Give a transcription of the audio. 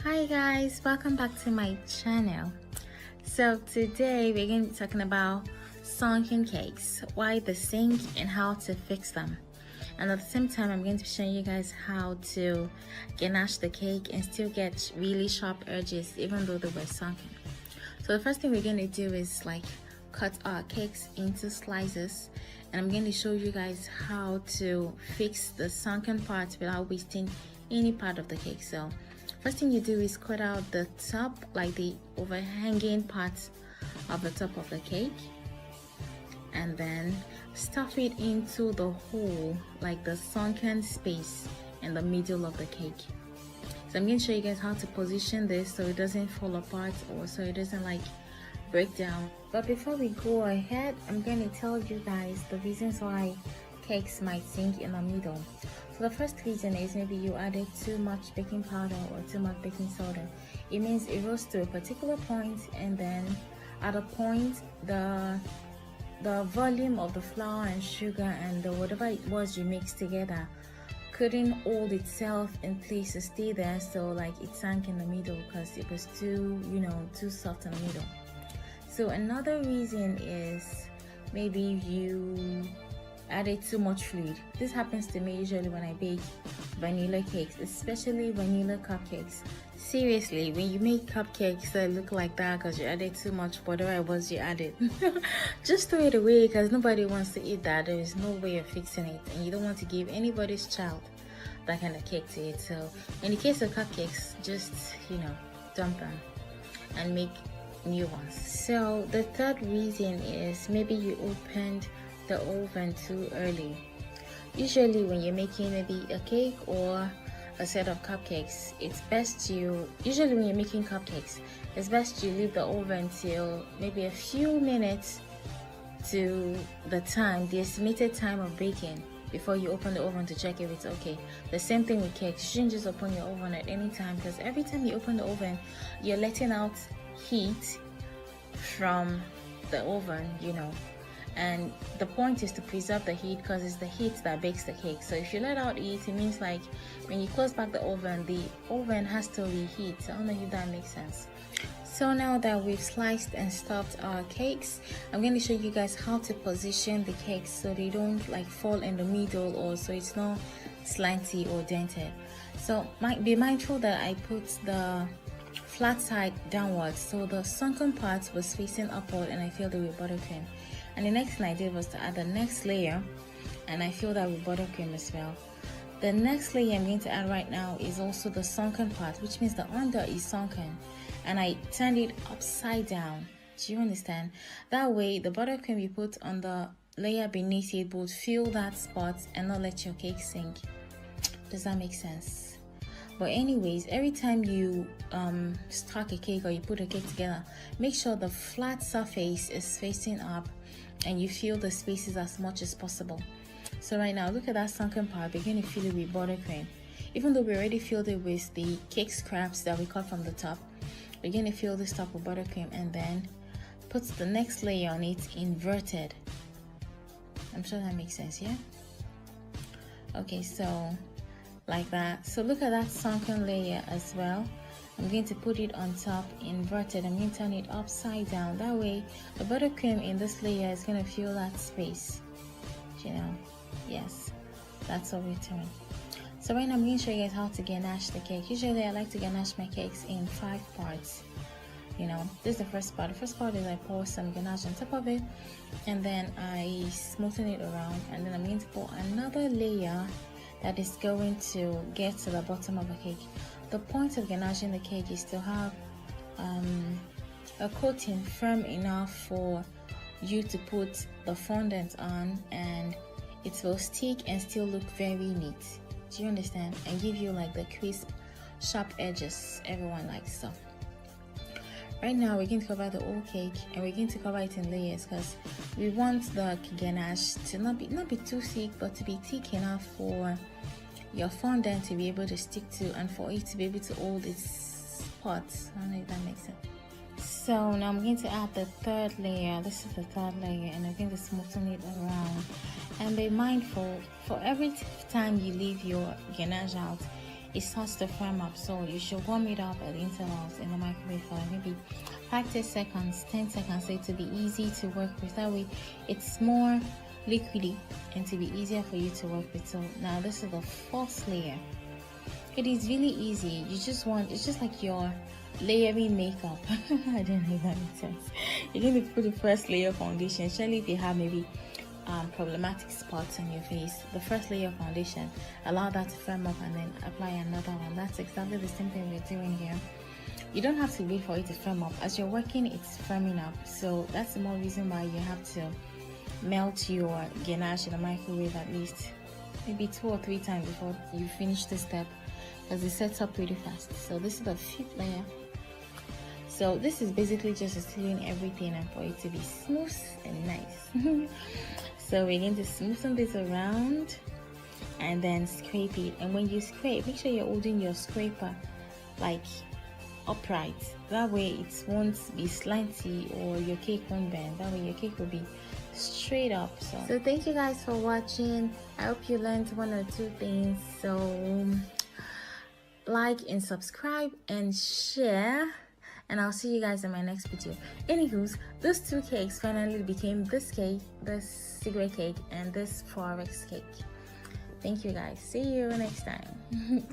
Hi guys, welcome back to my channel. So today we're going to be talking about sunken cakes, why they sink and how to fix them. And at the same time I'm going to be showing you guys how to ganache the cake and still get really sharp edges even though they were sunken. So the first thing we're going to do is cut our cakes into slices, and I'm going to show you guys how to fix the sunken parts without wasting any part of the cake. So first thing you do is cut out the top, like the overhanging parts of the top of the cake, and then stuff it into the hole, like the sunken space in the middle of the cake. So I'm going to show you guys how to position this so it doesn't fall apart or so it doesn't break down. But before we go ahead, I'm going to tell you guys the reasons why cakes might sink in the middle. So the first reason is maybe you added too much baking powder or too much baking soda. It means it rose to a particular point, and then at a point the volume of the flour and sugar and whatever it was you mixed together couldn't hold itself in place to stay there, so it sank in the middle because it was too soft in the middle. So another reason is maybe you added too much fluid. This happens to me usually when I bake vanilla cakes, especially vanilla cupcakes. Seriously, when you make cupcakes that look like that because you added too much whatever it was you added, just throw it away because nobody wants to eat that. There is no way of fixing it, and you don't want to give anybody's child that kind of cake to eat. So in the case of cupcakes, just dump them and make new ones. So the third reason is maybe you opened the oven too early. Usually when you're making maybe a cake or a set of cupcakes, it's best usually when you're making cupcakes, it's best you leave the oven till maybe a few minutes to the estimated time of baking before you open the oven to check if it's okay. The same thing with cakes. You shouldn't just open your oven at any time, because every time you open the oven you're letting out heat from the oven, and the point is to preserve the heat because it's the heat that bakes the cake. So if you let out heat, it means when you close back the oven has to reheat. I don't know if that makes sense. So now that we've sliced and stuffed our cakes, I'm going to show you guys how to position the cakes so they don't fall in the middle, or so it's not slanty or dented. So be mindful that I put the flat side downwards, so the sunken part was facing upward, and I filled it with buttercream. And the next thing I did was to add the next layer, and I filled that with buttercream as well. The next layer I'm going to add right now is also the sunken part, which means the under is sunken, and I turned it upside down. Do you understand? That way the buttercream you put on the layer beneath it would fill that spot and not let your cake sink. Does that make sense? But anyways, every time you stack a cake or you put a cake together, make sure the flat surface is facing up and you fill the spaces as much as possible. So right now, look at that sunken part. We're going to fill it with buttercream. Even though we already filled it with the cake scraps that we cut from the top, we're going to fill this top with buttercream and then put the next layer on it inverted. I'm sure that makes sense, yeah? Okay, so like that. So look at that sunken layer as well. I'm going to put it on top inverted. I'm going to turn it upside down. That way the buttercream in this layer is going to fill that space. Yes, that's what we're doing. So right now I'm going to show you guys how to ganache the cake. Usually I like to ganache my cakes in 5 parts. This is the first part. The first part is I pour some ganache on top of it, and then I smoothen it around, and then I'm going to pour another layer that is going to get to the bottom of the cake. The point of ganaching the cake is to have a coating firm enough for you to put the fondant on, and it will stick and still look very neat. Do you understand? And give you the crisp, sharp edges everyone likes. So right now we're going to cover the whole cake, and we're going to cover it in layers because we want the ganache to not be too thick, but to be thick enough for your fondant to be able to stick to, and for it to be able to hold its spots. I don't know if that makes sense. So now I'm going to add the third layer. This is the third layer, and I'm going to smoothen it around. And be mindful, for every time you leave your ganache out, it starts to firm up. So you should warm it up at intervals in the microwave for maybe 5 to 10 seconds, 10 seconds, so it to be easy to work with. That way it's more liquidy and to be easier for you to work with. So now this is the first layer. It is really easy. You just want, it's just like your layering makeup. I don't know if that makes sense. You're going to put the first layer of foundation, especially if you have maybe problematic spots on your face. The first layer of foundation, allow that to firm up and then apply another one. That's exactly the same thing we're doing here. You don't have to wait for it to firm up. As you're working, it's firming up. So that's the more reason why you have to melt your ganache in the microwave at least maybe 2 or 3 times before you finish the step, because it sets up pretty fast. So this is the 5th layer. So this is basically just sealing everything and for it to be smooth and nice. So we're going to smoothen this around and then scrape it. And when you scrape, make sure you're holding your scraper like upright. That way it won't be slanty or your cake won't bend. That way your cake will be straight up. So thank you guys for watching. I hope you learned 1 or 2 things. So like and subscribe and share, and I'll see you guys in my next video. Anywho's, those 2 cakes finally became this cake, this cigarette cake, and this forex cake. Thank you guys. See you next time.